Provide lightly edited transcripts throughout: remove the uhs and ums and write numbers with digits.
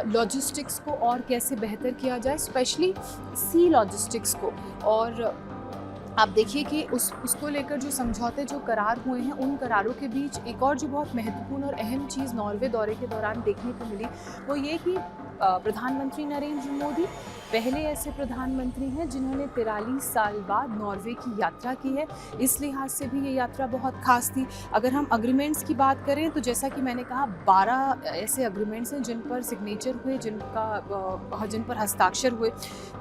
Logistics को और कैसे बेहतर किया जाए, स्पेशली सी लॉजिस्टिक्स को। और आप देखिए कि उसको लेकर जो समझौते, जो करार हुए हैं, उन करारों के बीच एक और जो बहुत महत्वपूर्ण और अहम चीज़ नॉर्वे दौरे के दौरान देखने को मिली, वो ये कि प्रधानमंत्री नरेंद्र मोदी पहले ऐसे प्रधानमंत्री हैं जिन्होंने 43 साल बाद नॉर्वे की यात्रा की है। इस लिहाज से भी ये यात्रा बहुत खास थी। अगर हम अग्रीमेंट्स की बात करें तो जैसा कि मैंने कहा, 12 ऐसे अग्रीमेंट्स हैं जिन पर सिग्नेचर हुए, जिन पर हस्ताक्षर हुए।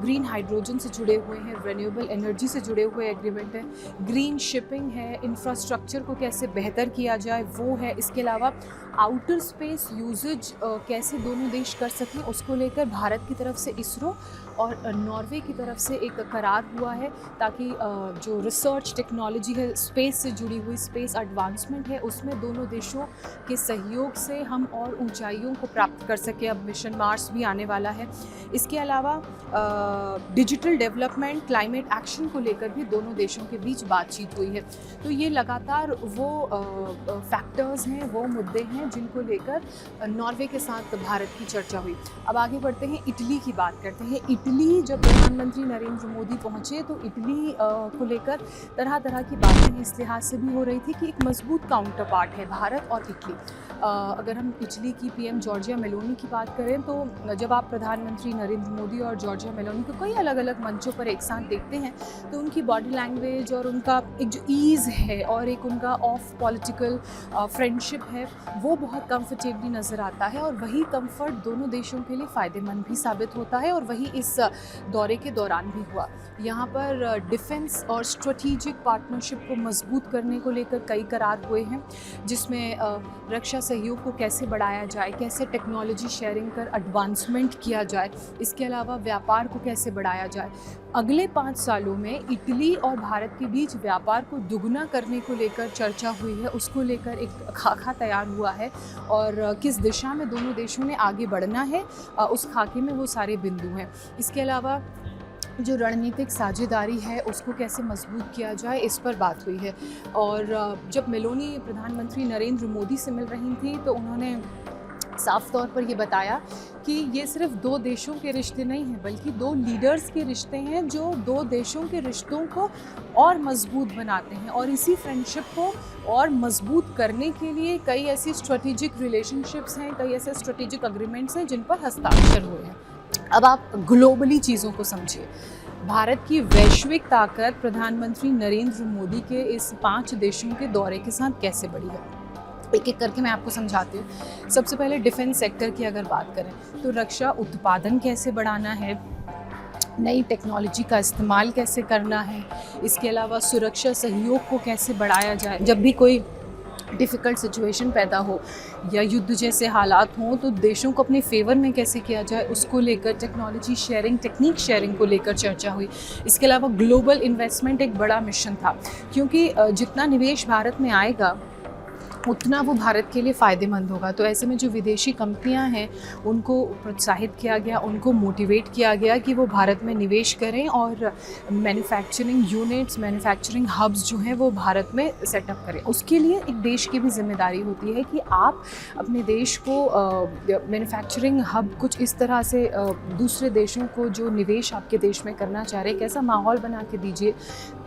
ग्रीन हाइड्रोजन से जुड़े हुए हैं, रिन्यूएबल एनर्जी से जुड़े हुए एग्रीमेंट है, ग्रीन शिपिंग है, इंफ्रास्ट्रक्चर को कैसे बेहतर किया जाए वो है। इसके अलावा आउटर स्पेस यूजेज कैसे दोनों देश कर सकें, उसको लेकर भारत की तरफ से इसरो और नॉर्वे की तरफ से एक करार हुआ है, ताकि जो रिसर्च टेक्नोलॉजी है, स्पेस से जुड़ी हुई स्पेस एडवांसमेंट है, उसमें दोनों देशों के सहयोग से हम और ऊंचाइयों को प्राप्त कर सकें। अब मिशन मार्स भी आने वाला है। इसके अलावा डिजिटल डेवलपमेंट, क्लाइमेट एक्शन को लेकर भी दोनों देशों के बीच बातचीत हुई है। तो ये लगातार वो फैक्टर्स हैं, वो मुद्दे हैं जिनको लेकर नॉर्वे के साथ भारत की चर्चा हुई। अब आगे बढ़ते हैं, इटली की बात करते हैं। इटली जब प्रधानमंत्री नरेंद्र मोदी पहुंचे तो इटली को लेकर तरह तरह की बातें इस लिहाज से भी हो रही थी कि एक मजबूत काउंटर पार्ट है भारत और इटली। अगर हम इटली की पीएम जॉर्जिया मेलोनी की बात करें तो जब आप प्रधानमंत्री नरेंद्र मोदी और जॉर्जिया मेलोनी को कई अलग अलग मंचों पर एक साथ देखते हैं तो उनकी बॉडी लैंग्वेज और उनका एक जो ईज़ है और एक उनका ऑफ पॉलिटिकल फ्रेंडशिप है, वो बहुत कंफर्टेबली नज़र आता है। और वही कंफर्ट दोनों देशों के लिए फ़ायदेमंद भी साबित होता है और वही इस दौरे के दौरान भी हुआ। यहाँ पर डिफेंस और स्ट्रेटेजिक पार्टनरशिप को मजबूत करने को लेकर कई करार हुए हैं, जिसमें रक्षा सहयोग को कैसे बढ़ाया जाए, कैसे टेक्नोलॉजी शेयरिंग कर एडवांसमेंट किया जाए, इसके अलावा व्यापार को कैसे बढ़ाया जाए। अगले 5 सालों में इटली और भारत के बीच व्यापार को दुगना करने को लेकर चर्चा हुई है, उसको लेकर एक खाका तैयार हुआ है और किस दिशा में दोनों देशों ने आगे बढ़ना है, उस खाके में वो सारे बिंदु हैं। इसके अलावा जो रणनीतिक साझेदारी है उसको कैसे मजबूत किया जाए, इस पर बात हुई है। और जब मेलोनी प्रधानमंत्री नरेंद्र मोदी से मिल रही थी तो उन्होंने साफ तौर पर ये बताया कि ये सिर्फ 2 देशों के रिश्ते नहीं हैं, बल्कि 2 लीडर्स के रिश्ते हैं जो 2 देशों के रिश्तों को और मजबूत बनाते हैं। और इसी फ्रेंडशिप को और मजबूत करने के लिए कई ऐसी स्ट्रेटेजिक रिलेशनशिप्स हैं, कई ऐसे स्ट्रेटेजिक अग्रीमेंट्स हैं जिन पर हस्ताक्षर हुए हैं। अब आप ग्लोबली चीज़ों को समझिए। भारत की वैश्विक ताकत प्रधानमंत्री नरेंद्र मोदी के इस 5 देशों के दौरे के साथ कैसे बढ़ी है, एक एक करके मैं आपको समझाती हूँ। सबसे पहले डिफेंस सेक्टर की अगर बात करें तो रक्षा उत्पादन कैसे बढ़ाना है, नई टेक्नोलॉजी का इस्तेमाल कैसे करना है, इसके अलावा सुरक्षा सहयोग को कैसे बढ़ाया जाए। जब भी कोई डिफ़िकल्ट सिचुएशन पैदा हो या युद्ध जैसे हालात हों तो देशों को अपने फेवर में कैसे किया जाए, उसको लेकर टेक्नोलॉजी शेयरिंग, टेक्निक शेयरिंग को लेकर चर्चा हुई। इसके अलावा ग्लोबल इन्वेस्टमेंट एक बड़ा मिशन था, क्योंकि जितना निवेश भारत में आएगा उतना वो भारत के लिए फ़ायदेमंद होगा। तो ऐसे में जो विदेशी कंपनियां हैं उनको प्रोत्साहित किया गया, उनको मोटिवेट किया गया कि वो भारत में निवेश करें और मैन्युफैक्चरिंग यूनिट्स, मैन्युफैक्चरिंग हब्स जो हैं वो भारत में सेटअप करें। उसके लिए एक देश की भी जिम्मेदारी होती है कि आप अपने देश को मैन्युफैक्चरिंग हब कुछ इस तरह से दूसरे देशों को जो निवेश आपके देश में करना चाह रहे हैं, कैसा माहौल बना के दीजिए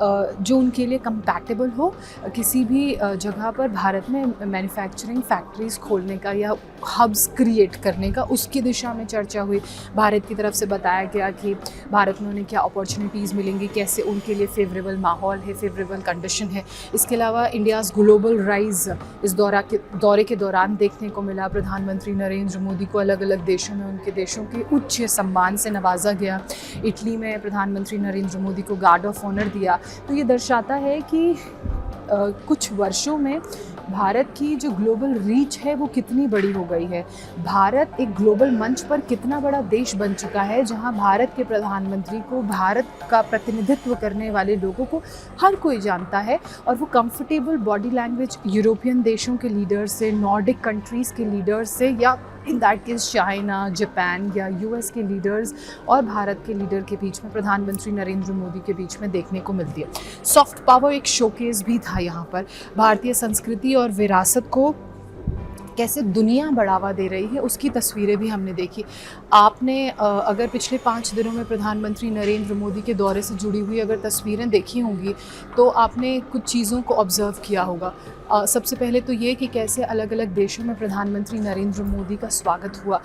जो उनके लिए कंपैटिबल हो। किसी भी जगह पर भारत में मैन्युफैक्चरिंग फैक्ट्रीज़ खोलने का या हब्स क्रिएट करने का, उसकी दिशा में चर्चा हुई। भारत की तरफ से बताया गया कि भारत में उन्हें क्या अपॉर्चुनिटीज़ मिलेंगी, कैसे उनके लिए फेवरेबल माहौल है, फेवरेबल कंडीशन है। इसके अलावा इंडियाज़ ग्लोबल राइज इस दौरे के दौरान देखने को मिला। प्रधानमंत्री नरेंद्र मोदी को अलग अलग देशों में उनके देशों के उच्च सम्मान से नवाजा गया। इटली में प्रधानमंत्री नरेंद्र मोदी को गार्ड ऑफ ऑनर दिया। तो ये दर्शाता है कि कुछ वर्षों में भारत की जो ग्लोबल रीच है वो कितनी बड़ी हो गई है। भारत एक ग्लोबल मंच पर कितना बड़ा देश बन चुका है, जहां भारत के प्रधानमंत्री को, भारत का प्रतिनिधित्व करने वाले लोगों को हर कोई जानता है और वो कंफर्टेबल बॉडी लैंग्वेज यूरोपियन देशों के लीडर से, नॉर्डिक कंट्रीज़ के लीडर से, या in that case China, Japan या यूएस के लीडर्स और भारत के लीडर के बीच में, प्रधानमंत्री नरेंद्र मोदी के बीच में देखने को मिलती है। सॉफ्ट पावर एक शोकेस भी था यहाँ पर। भारतीय संस्कृति और विरासत को कैसे दुनिया बढ़ावा दे रही है उसकी तस्वीरें भी हमने देखी। आपने अगर पिछले 5 दिनों में प्रधानमंत्री नरेंद्र मोदी के दौरे से जुड़ी हुई अगर तस्वीरें देखी होंगी तो आपने कुछ चीज़ों को ऑब्ज़र्व किया होगा। सबसे पहले तो ये कि कैसे अलग-अलग देशों में प्रधानमंत्री नरेंद्र मोदी का स्वागत हुआ।